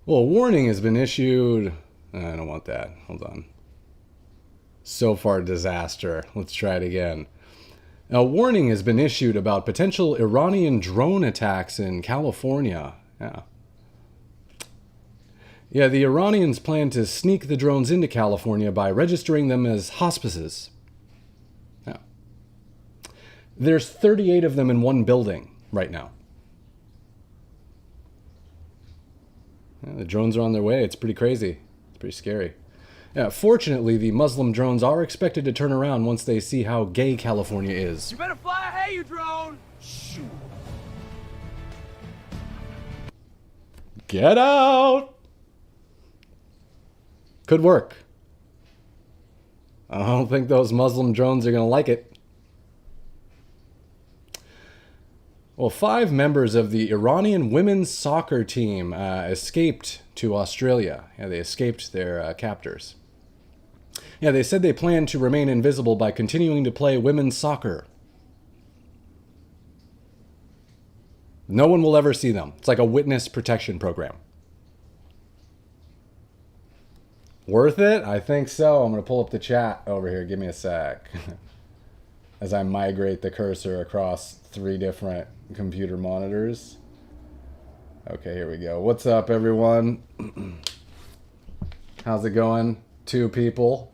Well, a warning has been issued. I don't want that. Hold on. So far, disaster. Let's try it again. A warning has been issued about potential Iranian drone attacks in California. Yeah, the Iranians plan to sneak the drones into California by registering them as hospices. Yeah. There's 38 of them in one building right now. Yeah, the drones are on their way. It's pretty crazy. It's pretty scary. Yeah, fortunately, the Muslim drones are expected to turn around once they see how gay California is. You better fly ahead, you drone! Shoot. Get out! Could work. I don't think those Muslim drones are going to like it. Well, 5 members of the Iranian women's soccer team escaped to Australia. Yeah, they escaped their captors. Yeah, they said they plan to remain invisible by continuing to play women's soccer. No one will ever see them. It's like a witness protection program. Worth it? I think so. I'm going to pull up the chat over here. Give me a sec. As I migrate the cursor across 3 different computer monitors. Okay, here we go. What's up, everyone? How's it going? 2 people.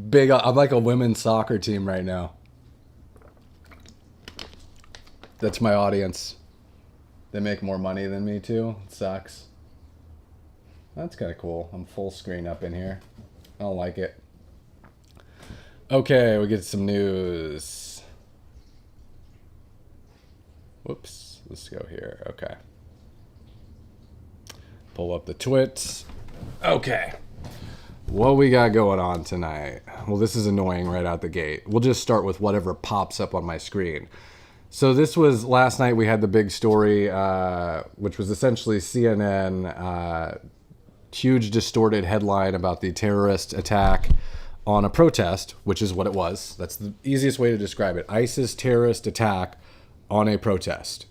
Big. I'm like a women's soccer team right now. That's my audience. They make more money than me too. It sucks. That's kind of cool. I'm full screen up in here. I don't like it. Okay, we get some news. Whoops. Let's go here. Okay. Pull up the twits. Okay. What we got going on tonight? Well, this is annoying right out the gate. We'll just start with whatever pops up on my screen. So this was last night. We had the big story, which was essentially CNN, huge distorted headline about the terrorist attack on a protest, which is what it was. That's the easiest way to describe it. ISIS terrorist attack on a protest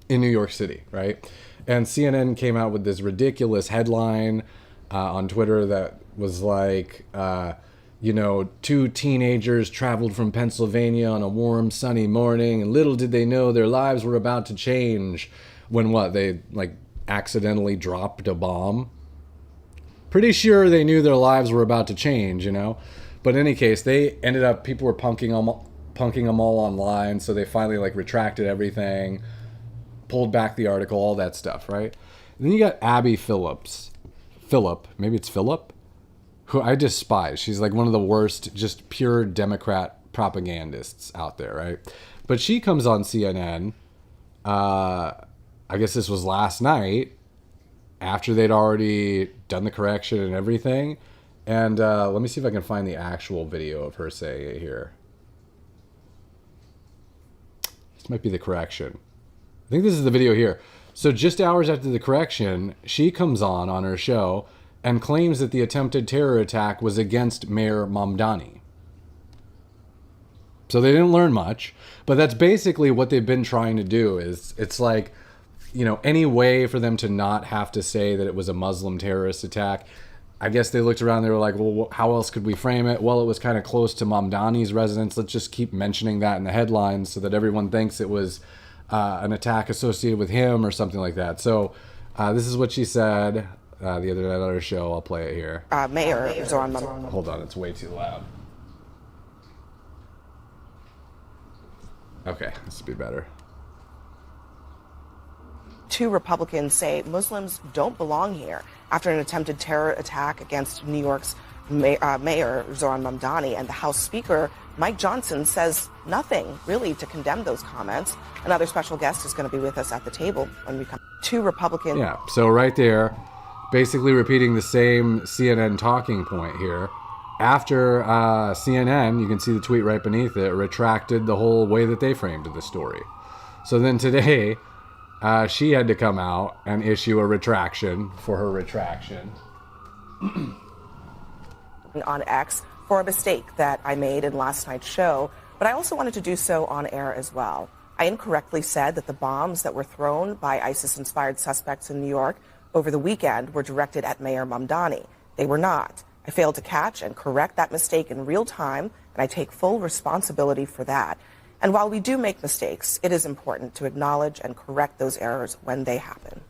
in New York City, right? And CNN came out with this ridiculous headline on Twitter that was like, 2 teenagers traveled from Pennsylvania on a warm, sunny morning, and little did they know their lives were about to change when they accidentally dropped a bomb. Pretty sure they knew their lives were about to change, But in any case, they ended up, people were punking them all online, so they finally retracted everything, pulled back the article, all that stuff, right? And then you got Abby Phillip, maybe it's Phillip, who I despise. She's one of the worst, just pure Democrat propagandists out there, right? But she comes on CNN, I guess this was last night, after they'd already done the correction and everything. And let me see if I can find the actual video of her saying it here. This might be the correction. I think this is the video here. So just hours after the correction, she comes on her show and claims that the attempted terror attack was against Mayor Mamdani. So they didn't learn much, but that's basically what they've been trying to do. It's any way for them to not have to say that it was a Muslim terrorist attack. I guess they looked around, they were like, well, how else could we frame it? Well, it was kind of close to Mamdani's residence. Let's just keep mentioning that in the headlines so that everyone thinks it was an attack associated with him or something like that. So this is what she said the other night on her show. I'll play it here. Mayor Zoran Mamdani. Hold on, it's way too loud. Okay, this will be better. 2 Republicans say Muslims don't belong here after an attempted terror attack against New York's Mayor Zoran Mamdani, and the House Speaker Mike Johnson says nothing really to condemn those comments. Another special guest is going to be with us at the table when we come. 2 Republicans. Yeah, so right there, basically repeating the same CNN talking point here. After CNN, you can see the tweet right beneath it, retracted the whole way that they framed the story. So then today, she had to come out and issue a retraction for her retraction. On X for a mistake that I made in last night's show, but I also wanted to do so on air as well. I incorrectly said that the bombs that were thrown by ISIS-inspired suspects in New York over the weekend were directed at Mayor Mamdani. They were not. I failed to catch and correct that mistake in real time, and I take full responsibility for that. And while we do make mistakes, it is important to acknowledge and correct those errors when they happen.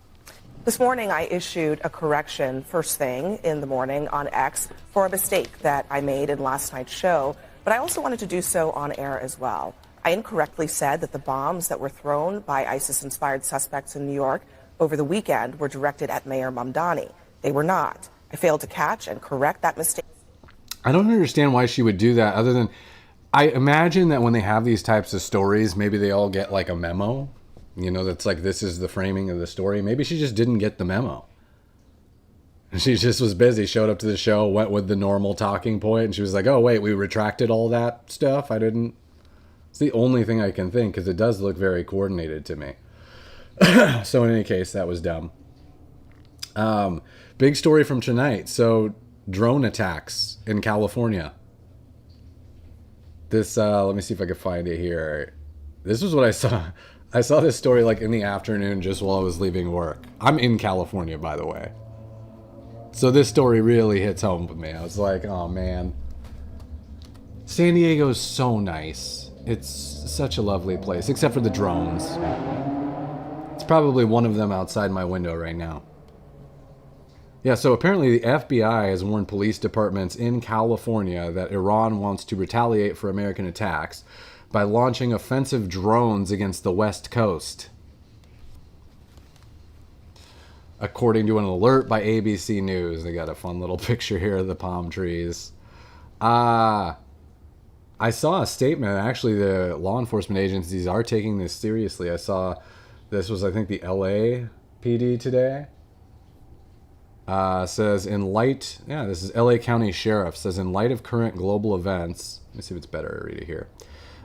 This morning, I issued a correction first thing in the morning on X for a mistake that I made in last night's show, but I also wanted to do so on air as well. I incorrectly said that the bombs that were thrown by ISIS-inspired suspects in New York over the weekend were directed at Mayor Mamdani. They were not. I failed to catch and correct that mistake. I don't understand why she would do that, other than I imagine that when they have these types of stories, maybe they all get like a memo. You know, that's like, this is the framing of the story. Maybe she just didn't get the memo. She just was busy, showed up to the show, went with the normal talking point, and she was like, oh, wait, we retracted all that stuff? I didn't. It's the only thing I can think, because it does look very coordinated to me. So in any case, that was dumb. Big story from tonight. So drone attacks in California. This, let me see if I can find it here. This was what I saw. I saw this story like in the afternoon just while I was leaving work. I'm in California, by the way. So this story really hits home with me. I was like, oh man. San Diego is so nice. It's such a lovely place, except for the drones. It's probably one of them outside my window right now. Yeah, so apparently the FBI has warned police departments in California that Iran wants to retaliate for American attacks by launching offensive drones against the West Coast. According to an alert by ABC News. They got a fun little picture here of the palm trees. I saw a statement. Actually, the law enforcement agencies are taking this seriously. I saw this was, I think, the LAPD today. Says in light, this is LA County Sheriff, says in light of current global events, let me see if it's better to read it here.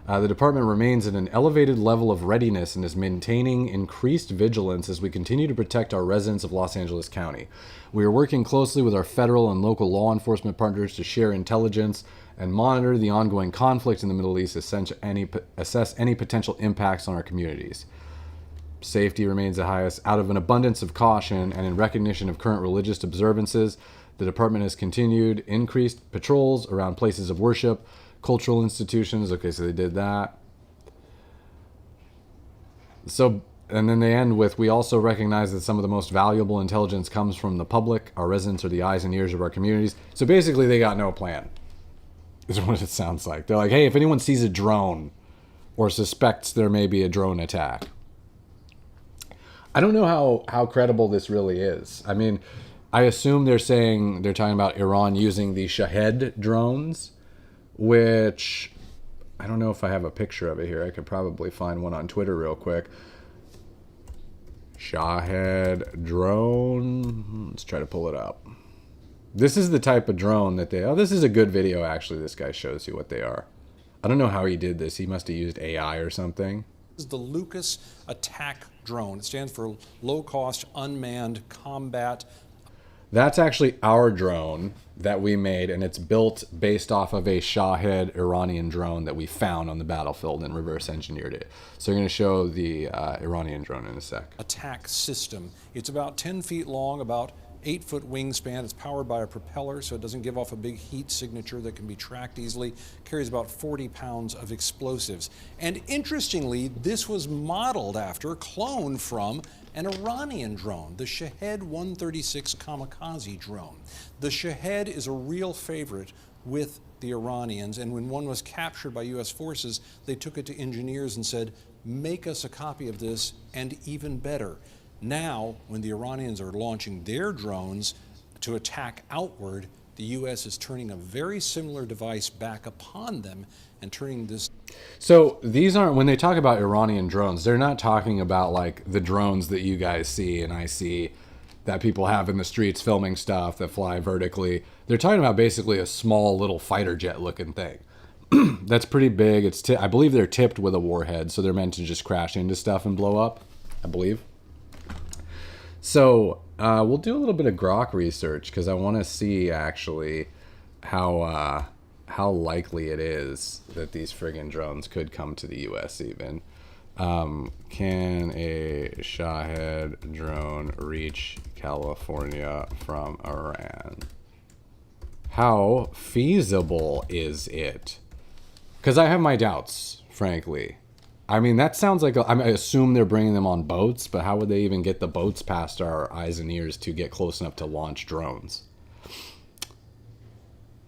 The department remains at an elevated level of readiness and is maintaining increased vigilance as we continue to protect our residents of Los Angeles County. We are working closely with our federal and local law enforcement partners to share intelligence and monitor the ongoing conflict in the Middle East, assess any potential impacts on our communities. Safety remains the highest. Out of an abundance of caution and in recognition of current religious observances, the department has continued increased patrols around places of worship, cultural institutions. Okay, so they did that. So, and then they end with, we also recognize that some of the most valuable intelligence comes from the public. Our residents are the eyes and ears of our communities. So basically they got no plan, is what it sounds like. They're like, hey, if anyone sees a drone or suspects there may be a drone attack. I don't know how credible this really is. I mean, I assume they're talking about Iran using the Shahed drones, which I don't know if I have a picture of it here. I could probably find one on Twitter real quick. Shahed drone. Let's try to pull it up. This is the type of drone that this is a good video actually. This guy shows you what they are. I don't know how he did this. He must have used AI or something. This is the Lucas attack drone. It stands for low cost unmanned combat. That's actually our drone that we made, and it's built based off of a Shahed Iranian drone that we found on the battlefield and reverse engineered it. So you're going to show the Iranian drone in a sec. Attack system. It's about 10 feet long, about 8-foot wingspan. It's powered by a propeller, so it doesn't give off a big heat signature that can be tracked easily. Carries about 40 pounds of explosives. And interestingly, this was modeled after, cloned from, an Iranian drone, the Shahed 136 kamikaze drone. The Shahed is a real favorite with the Iranians, and when one was captured by U.S. forces, they took it to engineers and said, make us a copy of this, and even better. Now, when the Iranians are launching their drones to attack outward, the U.S. is turning a very similar device back upon them and turning this. So these aren't, when they talk about Iranian drones, they're not talking about like the drones that you guys see and I see that people have in the streets filming stuff that fly vertically. They're talking about basically a small little fighter jet looking thing. That's pretty big. I believe they're tipped with a warhead, so they're meant to just crash into stuff and blow up, I believe. So we'll do a little bit of grok research because I want to see actually how likely it is that these friggin' drones could come to the U.S. even. Can a Shahed drone reach California from Iran? How feasible is it? Because I have my doubts, frankly. I mean, that sounds like I assume they're bringing them on boats, but how would they even get the boats past our eyes and ears to get close enough to launch drones?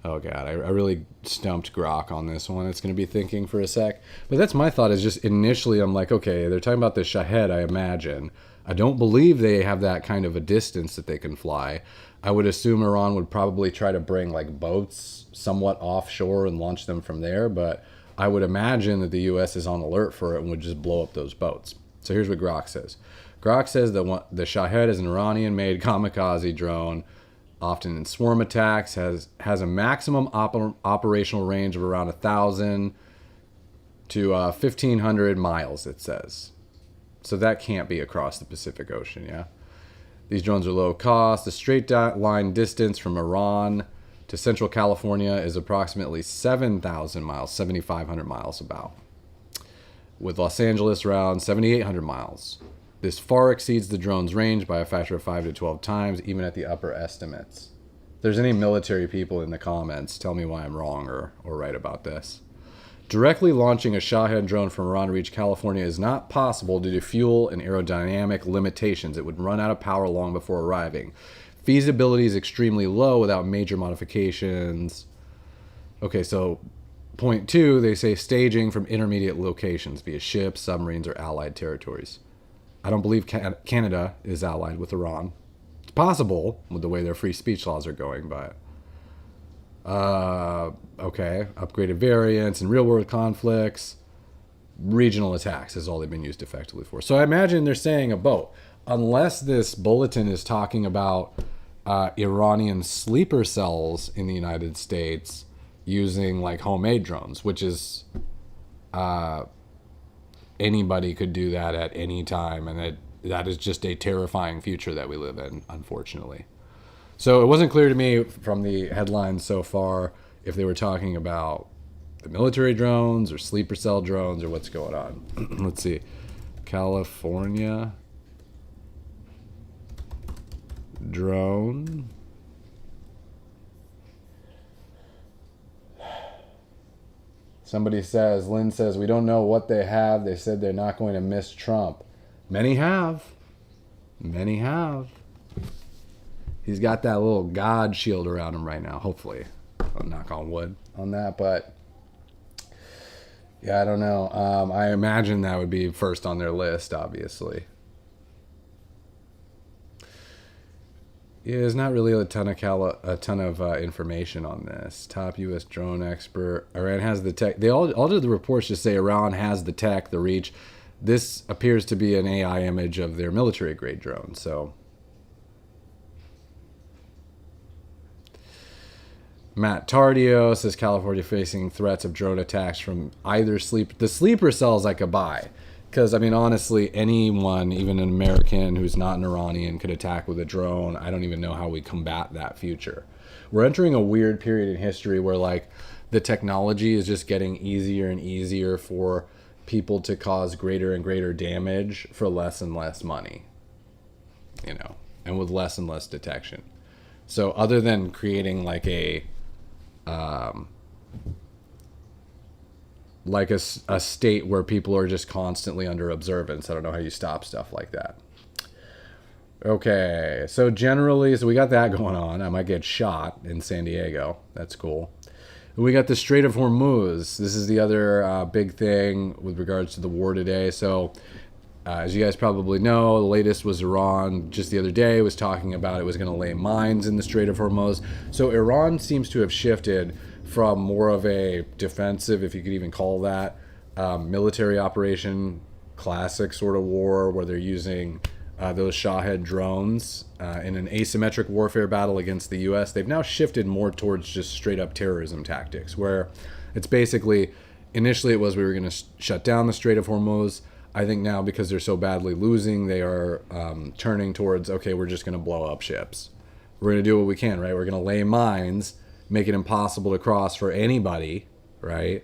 Oh god, I really stumped Grok on this one. It's going to be thinking for a sec. But that's my thought, is just initially I'm like, okay, they're talking about the Shahed, I imagine. I don't believe they have that kind of a distance that they can fly. I would assume Iran would probably try to bring like boats somewhat offshore and launch them from there, but I would imagine that the US is on alert for it and would just blow up those boats. So here's what Grok says. Grok says that the Shahed is an Iranian-made kamikaze drone, often in swarm attacks, has a maximum operational range of around 1,000 to 1,500 miles, it says. So that can't be across the Pacific Ocean, yeah? These drones are low cost. The straight line distance from Iran to Central California is approximately 7,000 miles, 7,500 miles about, with Los Angeles around 7,800 miles. This far exceeds the drone's range by a factor of 5 to 12 times, even at the upper estimates. If there's any military people in the comments, tell me why I'm wrong or right about this. Directly launching a Shahed drone from Iran to reach California is not possible due to fuel and aerodynamic limitations. It would run out of power long before arriving. Feasibility is extremely low without major modifications. Okay, so point 2, they say staging from intermediate locations via ships, submarines, or allied territories. I don't believe Canada is allied with Iran. It's possible with the way their free speech laws are going, but okay. Upgraded variants and real-world conflicts. Regional attacks is all they've been used effectively for. So I imagine they're saying a boat. Unless this bulletin is talking about Iranian sleeper cells in the United States using like homemade drones, which is anybody could do that at any time, and that is just a terrifying future that we live in, unfortunately. So it wasn't clear to me from the headlines so far if they were talking about the military drones or sleeper cell drones or what's going on. Let's see. California drone. Somebody says, Lynn says, we don't know what they have. They said they're not going to miss Trump. Many have. Many have. He's got that little God shield around him right now, hopefully. I'll knock on wood on that, but yeah, I don't know. I imagine that would be first on their list, obviously. Yeah, there's not really a ton of information on this. Top U.S. drone expert. Iran has the tech. All of the reports just say Iran has the tech, the reach. This appears to be an AI image of their military-grade drone. So, Matt Tardio says California facing threats of drone attacks from either the sleeper cells I could buy. Because, I mean, honestly, anyone, even an American who's not an Iranian, could attack with a drone. I don't even know how we combat that future. We're entering a weird period in history where, like, the technology is just getting easier and easier for people to cause greater and greater damage for less and less money. You know, and with less and less detection. So other than creating, like, a state where people are just constantly under observance. I don't know how you stop stuff like that. Okay, so generally, so we got that going on. I might get shot in San Diego. That's cool. We got the Strait of Hormuz. This is the other big thing with regards to the war today. So, as you guys probably know, the latest was Iran just the other day was talking about it was going to lay mines in the Strait of Hormuz. So Iran seems to have shifted from more of a defensive, if you could even call that, military operation, classic sort of war where they're using those Shahed drones in an asymmetric warfare battle against the U.S. They've now shifted more towards just straight up terrorism tactics, where it's basically, initially it was we were going to shut down the Strait of Hormuz. I think now because they're so badly losing, they are turning towards, okay, we're just going to blow up ships. We're going to do what we can, right? We're going to lay mines, make it impossible to cross for anybody, right?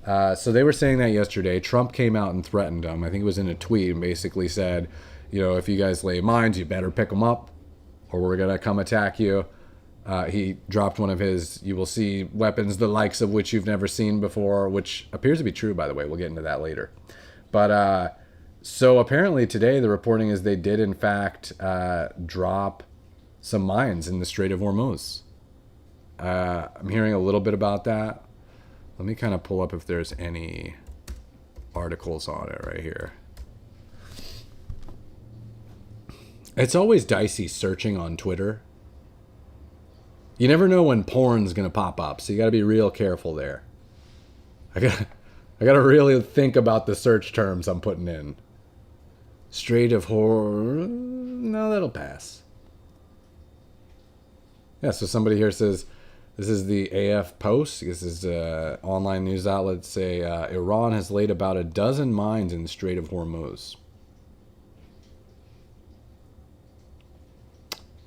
So they were saying that yesterday. Trump came out and threatened them. I think it was in a tweet, and basically said, you know, if you guys lay mines, you better pick them up or we're going to come attack you. He dropped one of his, you will see weapons the likes of which you've never seen before, which appears to be true, by the way. We'll get into that later. But so apparently today the reporting is they did, in fact, drop some mines in the Strait of Hormuz. I'm hearing a little bit about that. Let me kind of pull up if there's any articles on it right here. It's always dicey searching on Twitter. You never know when porn's going to pop up, so you got to be real careful there. I got to really think about the search terms I'm putting in. Strait of Hormuz. No, that'll pass. Yeah, so somebody here says, this is the AF Post. This is online news outlets say Iran has laid about a dozen mines in the Strait of Hormuz.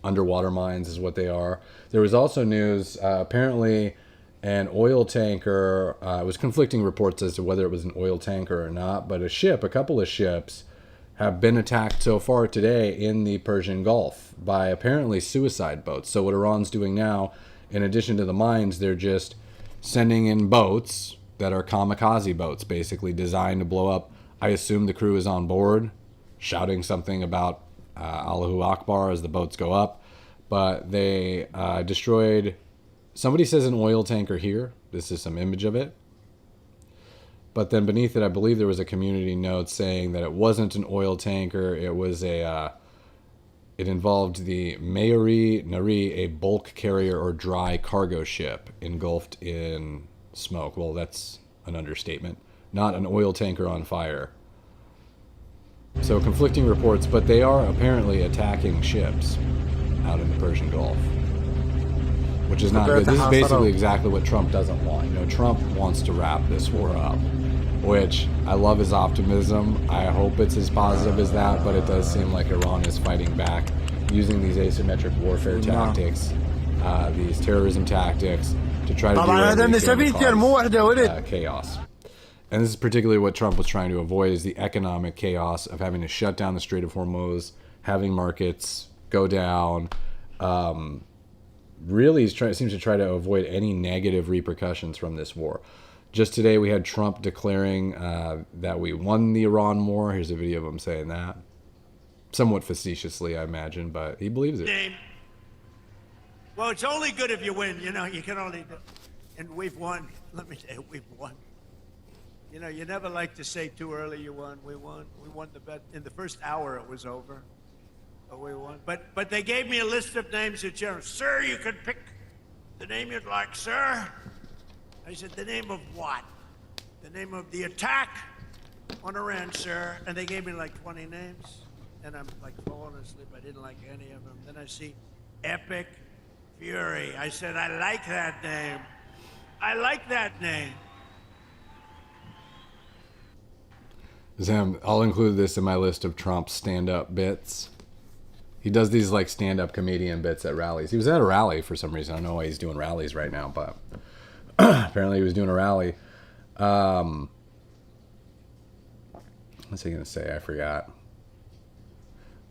Underwater mines is what they are. There was also news, apparently an oil tanker, it was conflicting reports as to whether it was an oil tanker or not, but a couple of ships have been attacked so far today in the Persian Gulf by apparently suicide boats. So what Iran's doing now, in addition to the mines, they're just sending in boats that are kamikaze boats, basically designed to blow up. I assume the crew is on board, shouting something about Allahu Akbar as the boats go up. But they destroyed, somebody says an oil tanker here. This is some image of it. But then beneath it, I believe there was a community note saying that it wasn't an oil tanker. It was it involved the Mayuree Naree, a bulk carrier or dry cargo ship engulfed in smoke. Well, that's an understatement. Not an oil tanker on fire. So conflicting reports, but they are apparently attacking ships out in the Persian Gulf, which is not good. This is basically exactly what Trump doesn't want. You know, Trump wants to wrap this war up, which I love his optimism. I hope it's as positive as that, but it does seem like Iran is fighting back using these asymmetric warfare tactics, these terrorism tactics to try to cause chaos. And this is particularly what Trump was trying to avoid, is the economic chaos of having to shut down the Strait of Hormuz, having markets go down. Really seems to try to avoid any negative repercussions from this war. Just today we had Trump declaring that we won the Iran war. Here's a video of him saying that. Somewhat facetiously, I imagine, but he believes it. Well, it's only good if you win. You know, you can only... And we've won. Let me tell you, we've won. You know, you never like to say too early you won. We won. We won the bet. In the first hour, it was over. But we won. But they gave me a list of names at general. Sir, you can pick the name you'd like, sir. I said, the name of what? The name of the attack on Iran, sir. And they gave me like 20 names. And I'm like falling asleep. I didn't like any of them. Then I see Epic Fury. I said, I like that name. I like that name. I'll include this in my list of Trump's stand-up bits. He does these like stand-up comedian bits at rallies. He was at a rally for some reason. I don't know why he's doing rallies right now, but apparently he was doing a rally. What's he going to say? I forgot.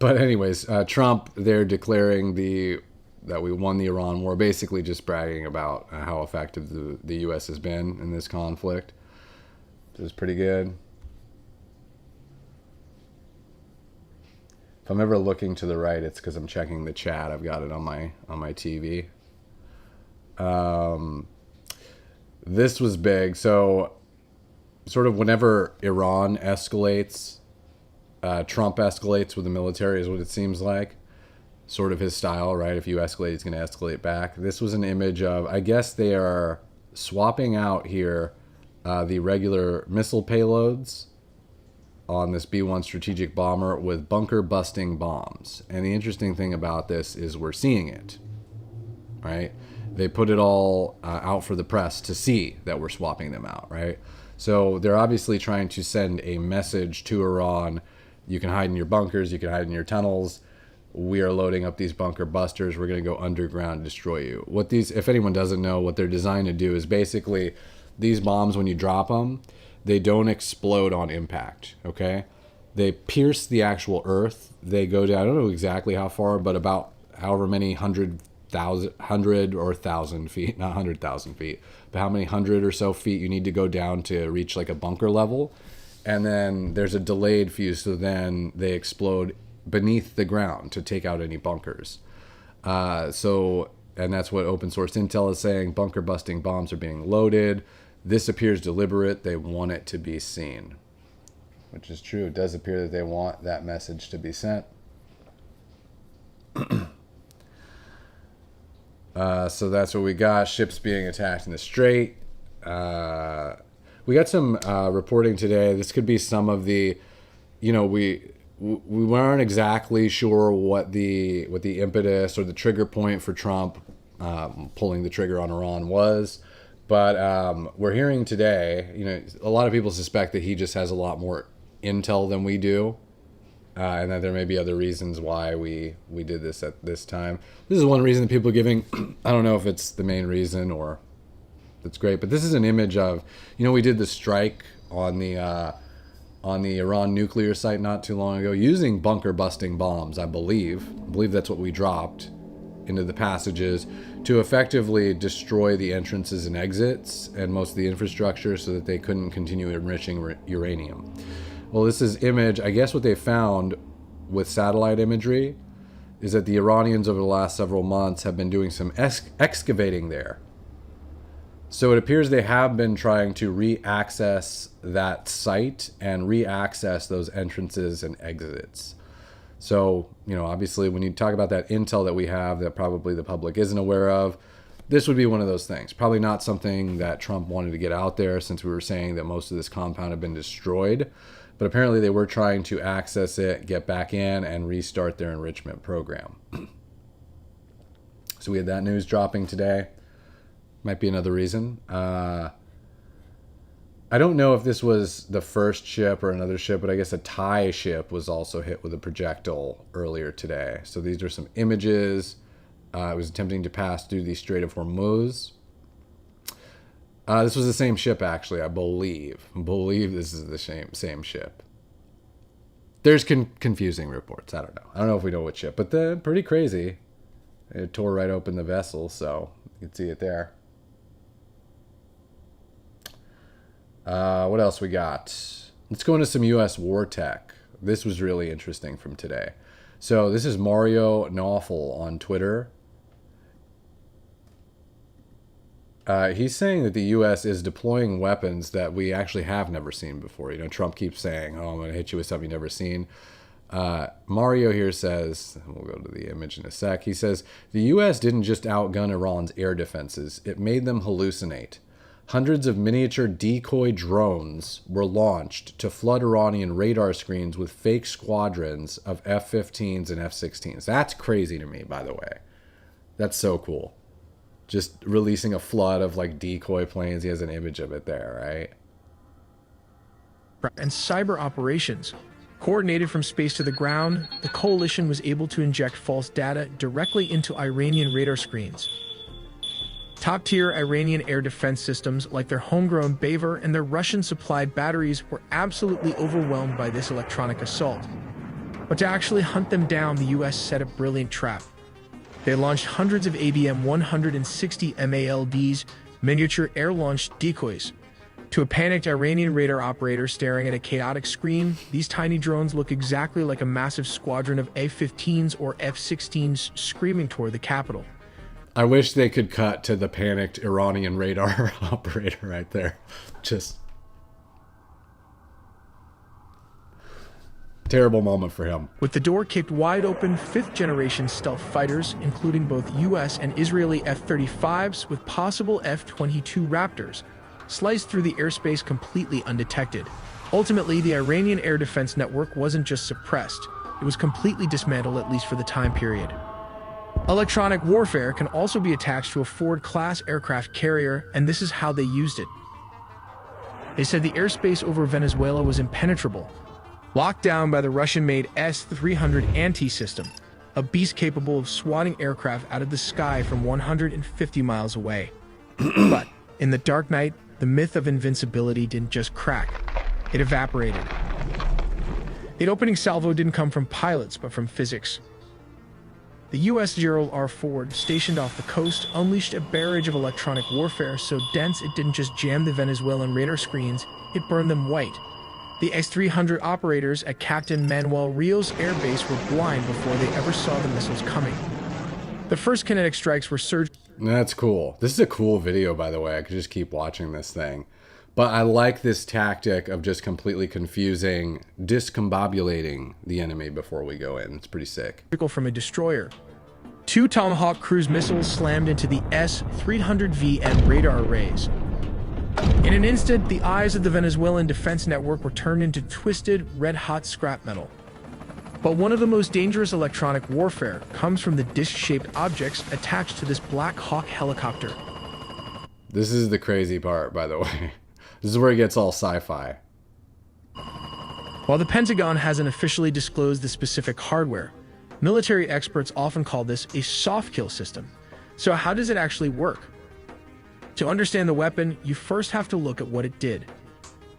But anyways, Trump, they're declaring that we won the Iran war, basically just bragging about how effective the U.S. has been in this conflict. It was pretty good. If I'm ever looking to the right, it's because I'm checking the chat. I've got it on my TV. This was big. So, sort of whenever Iran escalates, Trump escalates with the military is what it seems like. Sort of his style, right? If you escalate, he's going to escalate back. This was an image of, I guess they are swapping out here the regular missile payloads on this B-1 strategic bomber with bunker-busting bombs. And the interesting thing about this is we're seeing it, right? They put it all out for the press to see that we're swapping them out, right? So they're obviously trying to send a message to Iran. You can hide in your bunkers, you can hide in your tunnels. We are loading up these bunker busters. We're going to go underground and destroy you. What these, if anyone doesn't know, what they're designed to do is basically these bombs, when you drop them, they don't explode on impact, okay? They pierce the actual earth. They go down, I don't know exactly how far, but about however many hundred or thousand feet, not 100,000 feet, but how many hundred or so feet you need to go down to reach like a bunker level. And then there's a delayed fuse, so then they explode beneath the ground to take out any bunkers. And that's what open source intel is saying. Bunker busting bombs are being loaded. This appears deliberate. They want it to be seen, which is true. It does appear that they want that message to be sent. So that's what we got. Ships being attacked in the Strait. We got some reporting today. This could be some of the, we weren't exactly sure what the impetus or the trigger point for Trump pulling the trigger on Iran was, but we're hearing today, a lot of people suspect that he just has a lot more intel than we do, and that there may be other reasons why we did this at this time. This is one reason that people are giving. I don't know if it's the main reason or that's great, but this is an image of, we did the strike on the Iran nuclear site not too long ago using bunker busting bombs, I believe that's what we dropped into the passages to effectively destroy the entrances and exits and most of the infrastructure so that they couldn't continue enriching uranium. Well, this is image, I guess what they found with satellite imagery is that the Iranians over the last several months have been doing some excavating there. So it appears they have been trying to re-access that site and re-access those entrances and exits. So, obviously when you talk about that intel that we have that probably the public isn't aware of, this would be one of those things. Probably not something that Trump wanted to get out there since we were saying that most of this compound had been destroyed. But apparently they were trying to access it, get back in, and restart their enrichment program. So we had that news dropping today. Might be another reason. I don't know if this was the first ship or another ship, but I guess a Thai ship was also hit with a projectile earlier today. So these are some images. It was attempting to pass through the Strait of Hormuz. This was the same ship, actually, I believe. This is the same ship. There's confusing reports. I don't know if we know which ship, but they're pretty crazy. It tore right open the vessel, so you can see it there. What else we got? Let's go into some U.S. war tech. This was really interesting from today. So this is Mayuree Naree on Twitter. He's saying that the U.S. is deploying weapons that we actually have never seen before. Trump keeps saying, I'm going to hit you with something you've never seen. Mario here says, we'll go to the image in a sec. He says, the U.S. didn't just outgun Iran's air defenses. It made them hallucinate. Hundreds of miniature decoy drones were launched to flood Iranian radar screens with fake squadrons of F-15s and F-16s. That's crazy to me, by the way. That's so cool. Just releasing a flood of decoy planes. He has an image of it there, right? And cyber operations. Coordinated from space to the ground, the coalition was able to inject false data directly into Iranian radar screens. Top-tier Iranian air defense systems, like their homegrown Baver and their Russian-supplied batteries, were absolutely overwhelmed by this electronic assault. But to actually hunt them down, the U.S. set a brilliant trap. They launched hundreds of ABM-160 MALDs, miniature air-launched decoys. To a panicked Iranian radar operator staring at a chaotic screen, these tiny drones look exactly like a massive squadron of F-15s or F-16s screaming toward the capital. I wish they could cut to the panicked Iranian radar operator right there. Just terrible moment for him. With the door kicked wide open, fifth-generation stealth fighters, including both U.S. and Israeli F-35s with possible F-22 Raptors, sliced through the airspace completely undetected. Ultimately, the Iranian air defense network wasn't just suppressed, it was completely dismantled, at least for the time period. Electronic warfare can also be attached to a Ford-class aircraft carrier, and this is how they used it. They said the airspace over Venezuela was impenetrable, locked down by the Russian-made S-300 anti-system, a beast capable of swatting aircraft out of the sky from 150 miles away. But in the dark night, the myth of invincibility didn't just crack, it evaporated. The opening salvo didn't come from pilots, but from physics. The U.S. Gerald R. Ford, stationed off the coast, unleashed a barrage of electronic warfare so dense it didn't just jam the Venezuelan radar screens, it burned them white. The S-300 operators at Captain Manuel Rios Air Base were blind before they ever saw the missiles coming. The first kinetic strikes were surged. That's cool. This is a cool video, by the way. I could just keep watching this thing. But I like this tactic of just completely confusing, discombobulating the enemy before we go in. It's pretty sick. From a destroyer. 2 Tomahawk cruise missiles slammed into the S-300VM radar arrays. In an instant, the eyes of the Venezuelan defense network were turned into twisted, red-hot scrap metal. But one of the most dangerous electronic warfare comes from the disc-shaped objects attached to this Black Hawk helicopter. This is the crazy part, by the way. This is where it gets all sci-fi. While the Pentagon hasn't officially disclosed the specific hardware, military experts often call this a soft kill system. So how does it actually work? To understand the weapon, you first have to look at what it did.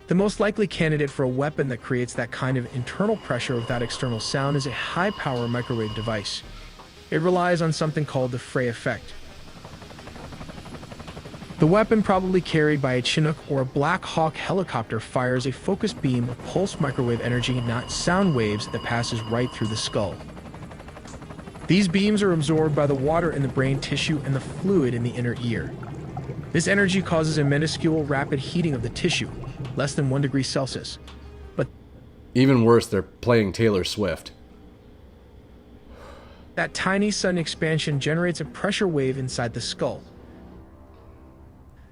The most likely candidate for a weapon that creates that kind of internal pressure without external sound is a high-power microwave device. It relies on something called the Frey effect. The weapon, probably carried by a Chinook or a Black Hawk helicopter, fires a focused beam of pulsed microwave energy, not sound waves, that passes right through the skull. These beams are absorbed by the water in the brain tissue and the fluid in the inner ear. This energy causes a minuscule rapid heating of the tissue, less than 1 degree Celsius. But even worse, they're playing Taylor Swift. That tiny sudden expansion generates a pressure wave inside the skull.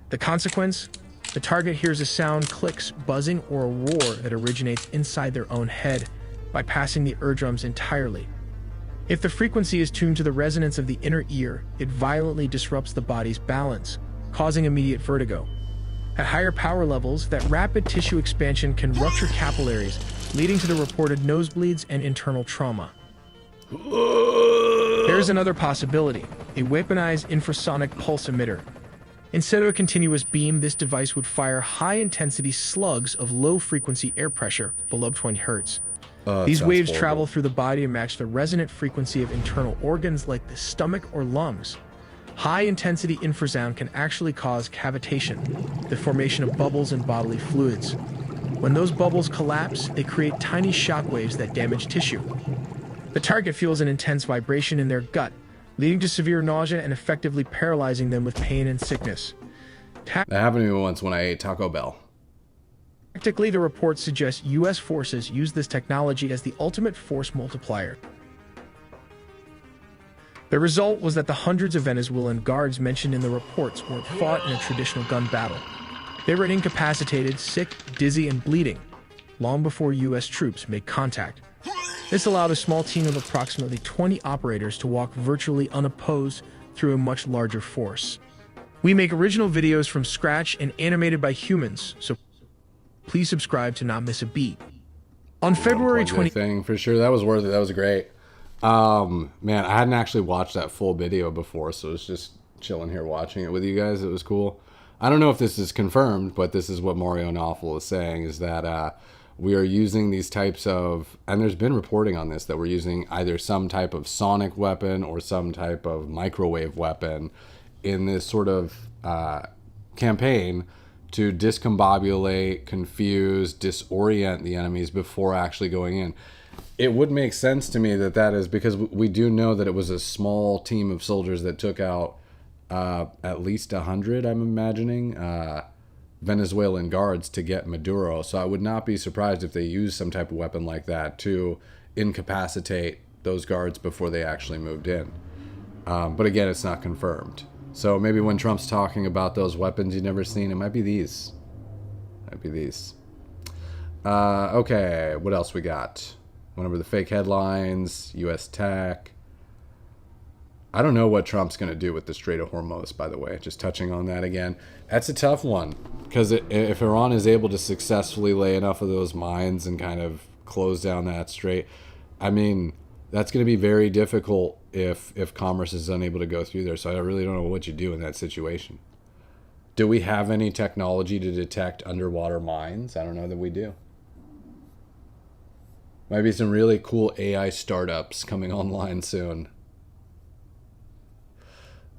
The consequence? The target hears a sound, clicks, buzzing, or a roar that originates inside their own head, bypassing the eardrums entirely. If the frequency is tuned to the resonance of the inner ear, it violently disrupts the body's balance, causing immediate vertigo. At higher power levels, that rapid tissue expansion can rupture capillaries, leading to the reported nosebleeds and internal trauma. There's another possibility, a weaponized infrasonic pulse emitter. Instead of a continuous beam, this device would fire high-intensity slugs of low-frequency air pressure below 20 Hz. These waves travel through the body and match the resonant frequency of internal organs like the stomach or lungs. High-intensity infrasound can actually cause cavitation, the formation of bubbles in bodily fluids. When those bubbles collapse, they create tiny shock waves that damage tissue. The target feels an intense vibration in their gut, leading to severe nausea and effectively paralyzing them with pain and sickness. That happened to me once when I ate Taco Bell. Tactically, the reports suggest U.S. forces use this technology as the ultimate force multiplier. The result was that the hundreds of Venezuelan guards mentioned in the reports weren't fought in a traditional gun battle. They were incapacitated, sick, dizzy, and bleeding, long before U.S. troops made contact. This allowed a small team of approximately 20 operators to walk virtually unopposed through a much larger force. We make original videos from scratch and animated by humans, so please subscribe to not miss a beat. On February 20th, thing for sure, that was worth it. That was great. Man, I hadn't actually watched that full video before, so it's just chilling here watching it with you guys. It was cool. I don't know if this is confirmed, but this is what Mayuree Naree is saying, is that we are using these types of, and there's been reporting on this, that we're using either some type of sonic weapon or some type of microwave weapon in this sort of campaign to discombobulate, confuse, disorient the enemies before actually going in. It would make sense to me that that is because we do know that it was a small team of soldiers that took out at least 100, I'm imagining, Venezuelan guards to get Maduro. So I would not be surprised if they used some type of weapon like that to incapacitate those guards before they actually moved in. But again, it's not confirmed. So maybe when Trump's talking about those weapons you've never seen, it might be these. Might be these. Okay, what else we got? Went over the fake headlines, U.S. tech. I don't know what Trump's going to do with the Strait of Hormuz, by the way. Just touching on that again. That's a tough one. Because if Iran is able to successfully lay enough of those mines and kind of close down that strait, I mean, that's going to be very difficult if commerce is unable to go through there. So I really don't know what you do in that situation. Do we have any technology to detect underwater mines? I don't know that we do. Might be some really cool AI startups coming online soon.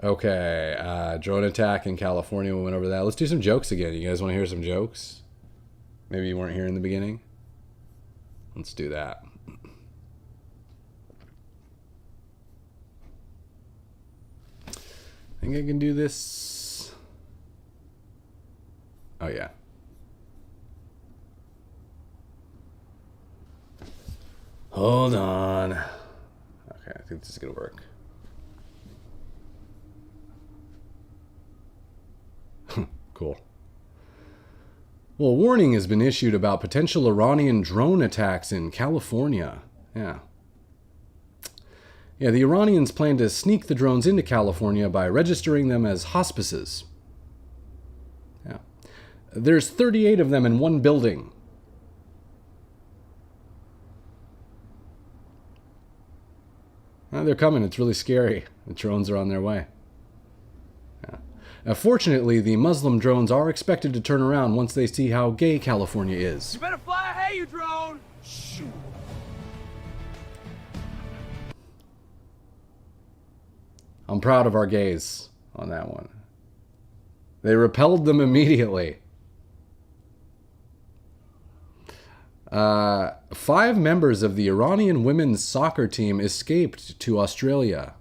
Okay, drone attack in California. We went over that. Let's do some jokes again. You guys want to hear some jokes? Maybe you weren't here in the beginning. Let's do that. I think I can do this. Oh, yeah. Hold on. Okay, I think this is going to work. Cool. Well, a warning has been issued about potential Iranian drone attacks in California. Yeah. Yeah, the Iranians plan to sneak the drones into California by registering them as hospices. Yeah. There's 38 of them in one building. They're coming. It's really scary. The drones are on their way. Fortunately, the Muslim drones are expected to turn around once they see how gay California is. You better fly ahead, you drone! Shoot. I'm proud of our gays on that one. They repelled them immediately. 5 members of the Iranian women's soccer team escaped to Australia.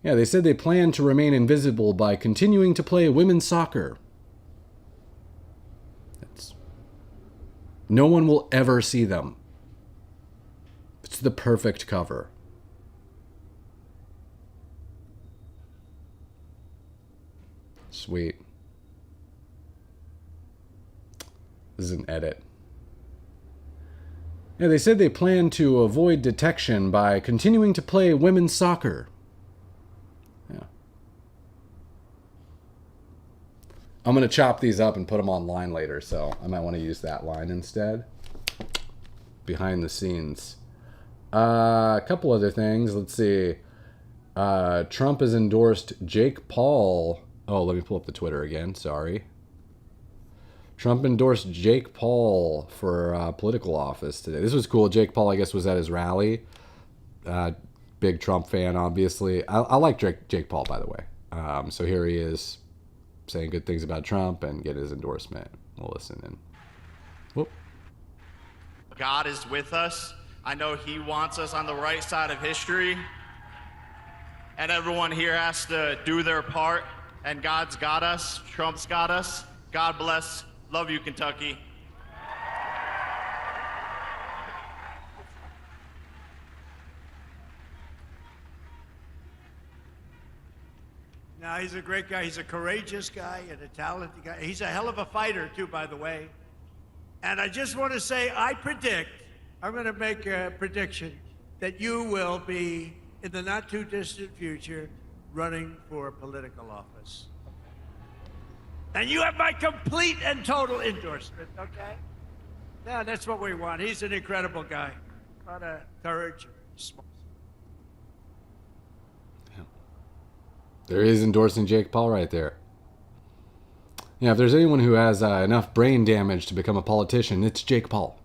Yeah, they said they plan to remain invisible by continuing to play women's soccer. No one will ever see them. It's the perfect cover. Sweet. This is an edit. Yeah, they said they plan to avoid detection by continuing to play women's soccer. I'm going to chop these up and put them online later, so I might want to use that line instead. Behind the scenes. A couple other things. Let's see. Trump has endorsed Jake Paul. Oh, let me pull up the Twitter again. Sorry. Trump endorsed Jake Paul for political office today. This was cool. Jake Paul, I guess, was at his rally. Big Trump fan, obviously. I like Jake Paul, by the way. So here he is, saying good things about Trump and get his endorsement. We'll listen in. Whoop. God is with us. I know he wants us on the right side of history. And everyone here has to do their part. And God's got us. Trump's got us. God bless. Love you, Kentucky. No, he's a great guy. He's a courageous guy and a talented guy. He's a hell of a fighter, too, by the way. And I just want to say, I'm going to make a prediction that you will be, in the not-too-distant future, running for political office. And you have my complete and total endorsement, okay? Yeah, that's what we want. He's an incredible guy. A lot of courage. Smart. There he is endorsing Jake Paul right there. Yeah, if there's anyone who has enough brain damage to become a politician, it's Jake Paul.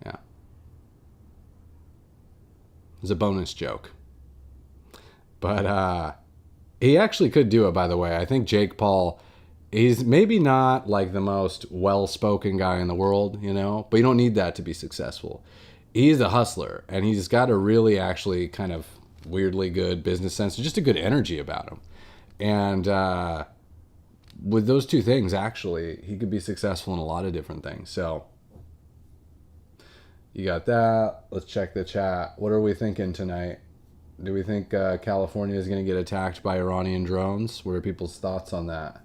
Yeah. It's a bonus joke. But he actually could do it, by the way. I think Jake Paul, he's maybe not like the most well-spoken guy in the world, you know, but you don't need that to be successful. He's a hustler, and he's got a really actually kind of weirdly good business sense, just a good energy about him. And with those two things, actually, he could be successful in a lot of different things. So you got that. Let's check the chat. What are we thinking tonight? Do we think California is going to get attacked by Iranian drones? What are people's thoughts on that?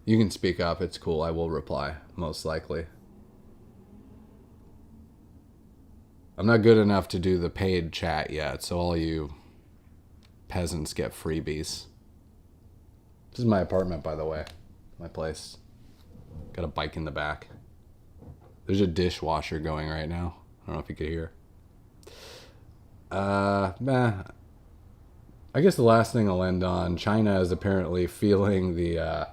You can speak up. It's cool. I will reply, most likely. I'm not good enough to do the paid chat yet, so all you peasants get freebies. This is my apartment, by the way. My place. Got a bike in the back. There's a dishwasher going right now. I don't know if you could hear. I guess the last thing I'll end on, China is apparently feeling the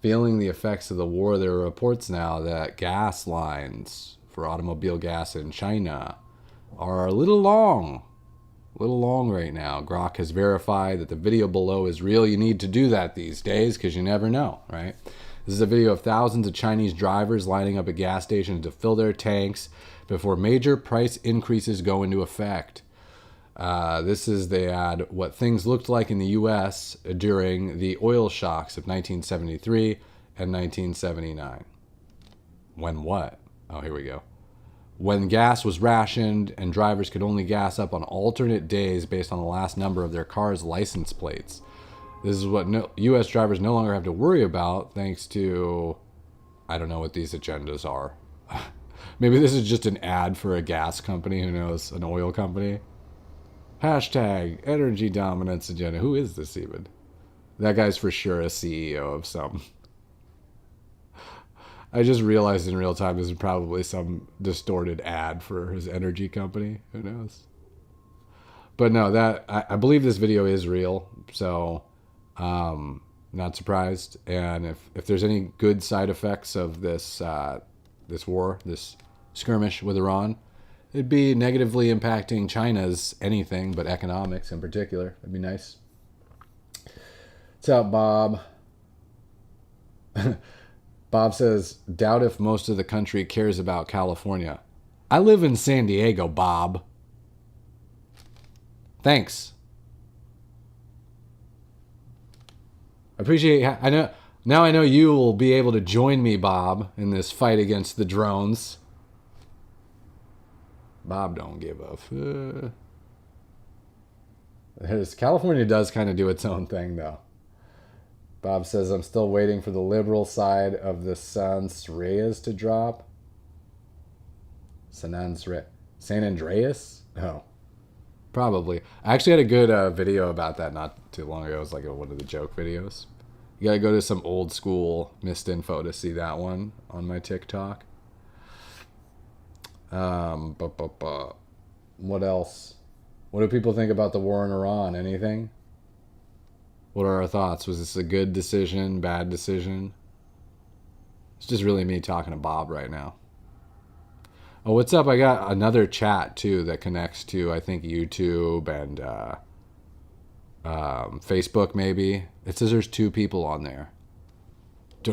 effects of the war. There are reports now that gas lines for automobile gas in China are a little long right now. Grok has verified that the video below is real. You need to do that these days because you never know, right? This is a video of thousands of Chinese drivers lining up at gas stations to fill their tanks before major price increases go into effect. This is, they add, what things looked like in the U.S. during the oil shocks of 1973 and 1979. When what? Oh, here we go. When gas was rationed and drivers could only gas up on alternate days based on the last number of their car's license plates. This is what U.S. drivers no longer have to worry about thanks to, I don't know what these agendas are. Maybe this is just an ad for a gas company, who knows, an oil company. Hashtag energy dominance agenda. Who is this even? That guy's for sure a CEO of some. I just realized in real time this is probably some distorted ad for his energy company. Who knows? But no, that I believe this video is real. So, not surprised. And if there's any good side effects of this this war, this skirmish with Iran, it'd be negatively impacting China's anything but economics in particular. That'd be nice. What's up, Bob? Bob says, doubt if most of the country cares about California. I live in San Diego, Bob. Thanks. I appreciate, now I know you will be able to join me, Bob, in this fight against the drones. Bob don't give a California does kind of do its own thing, though. Bob says, I'm still waiting for the liberal side of the Sans Reyes to drop. San Andreas? Oh, probably. I actually had a good video about that not too long ago. It was like one of the joke videos. You gotta go to some old school missed info to see that one on my TikTok. What else? What do people think about the war in Iran? Anything? What are our thoughts? Was this a good decision, bad decision? It's just really me talking to Bob right now. Oh, what's up? I got another chat too that connects to, I think, YouTube and Facebook maybe. It says there's 2 people on there.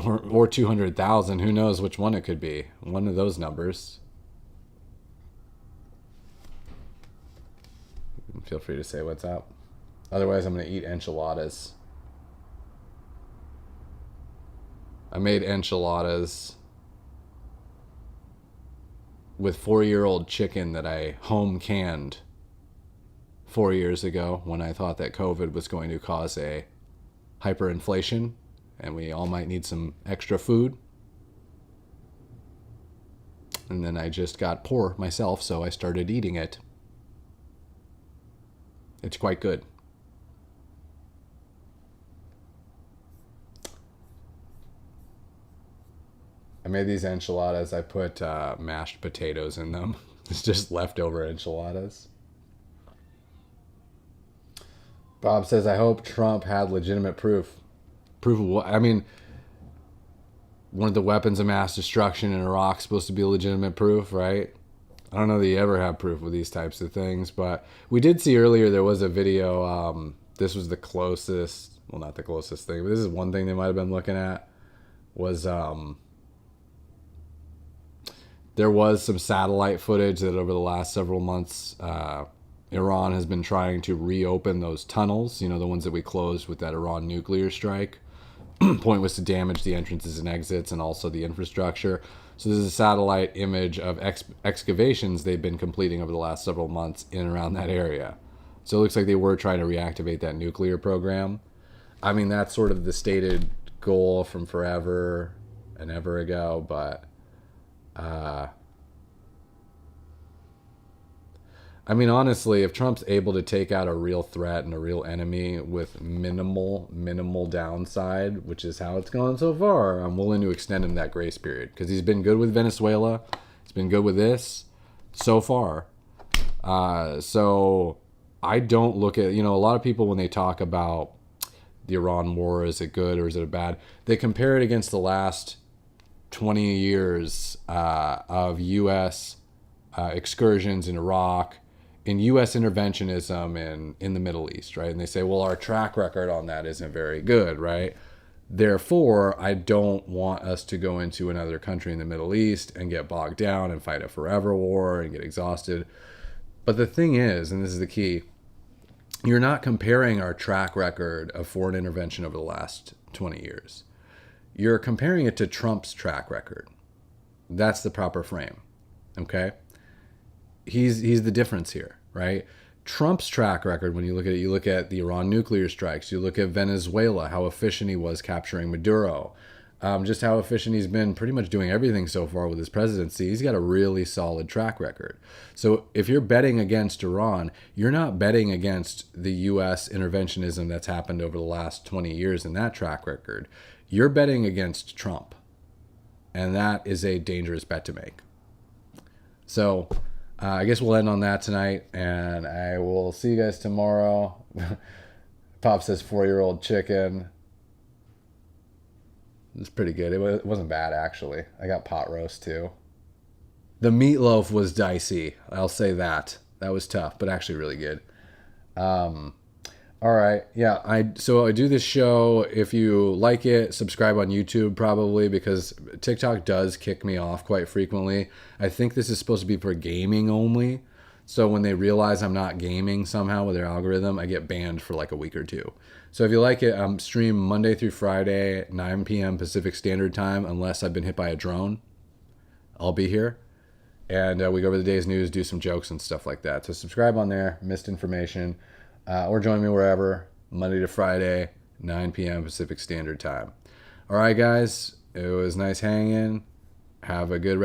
Or 200,000. Who knows which one it could be. One of those numbers. Feel free to say what's up. Otherwise, I'm going to eat enchiladas. I made enchiladas with 4-year-old chicken that I home canned 4 years ago when I thought that COVID was going to cause a hyperinflation and we all might need some extra food. And then I just got poor myself, so I started eating it. It's quite good. I made these enchiladas. I put mashed potatoes in them. It's just leftover enchiladas. Bob says, I hope Trump had legitimate proof. Proof of what? I mean, one of the weapons of mass destruction in Iraq is supposed to be legitimate proof, right? I don't know that you ever have proof with these types of things, but we did see earlier there was a video. This was the closest, well, not the closest thing, but this is one thing they might have been looking at, was there was some satellite footage that over the last several months, Iran has been trying to reopen those tunnels, you know, the ones that we closed with that Iran nuclear strike. Point was to damage the entrances and exits and also the infrastructure. So this is a satellite image of excavations they've been completing over the last several months in and around that area. So it looks like they were trying to reactivate that nuclear program. I mean, that's sort of the stated goal from forever and ever ago, but I mean, honestly, if Trump's able to take out a real threat and a real enemy with minimal downside, which is how it's gone so far, I'm willing to extend him that grace period. Because he's been good with Venezuela. He's been good with this so far. So I don't look at, a lot of people when they talk about the Iran war, is it good or is it bad? They compare it against the last 20 years of U.S. Excursions in Iraq, in U.S. interventionism in the Middle East, right? And they say, well, our track record on that isn't very good, right? Therefore, I don't want us to go into another country in the Middle East and get bogged down and fight a forever war and get exhausted. But the thing is, and this is the key, you're not comparing our track record of foreign intervention over the last 20 years. You're comparing it to Trump's track record. That's the proper frame, okay? He's the difference here, right? Trump's track record, when you look at it, you look at the Iran nuclear strikes, you look at Venezuela, how efficient he was capturing Maduro, just how efficient he's been pretty much doing everything so far with his presidency. He's got a really solid track record. So if you're betting against Iran, you're not betting against the U.S. interventionism that's happened over the last 20 years in that track record. You're betting against Trump. And that is a dangerous bet to make. So I guess we'll end on that tonight, and I will see you guys tomorrow. Pop says 4-year-old chicken. It's pretty good. It wasn't bad, actually. I got pot roast, too. The meatloaf was dicey. I'll say that. That was tough, but actually really good. All right. Yeah, so I do this show. If you like it, subscribe on YouTube probably, because TikTok does kick me off quite frequently. I think this is supposed to be for gaming only. So when they realize I'm not gaming somehow with their algorithm, I get banned for like a week or two. So if you like it, stream Monday through Friday, 9 p.m. Pacific Standard Time, unless I've been hit by a drone. I'll be here. And we go over the day's news, do some jokes and stuff like that. So subscribe on there, missed information. Or join me wherever, Monday to Friday, 9 p.m. Pacific Standard Time. All right, guys, it was nice hanging. Have a good rest.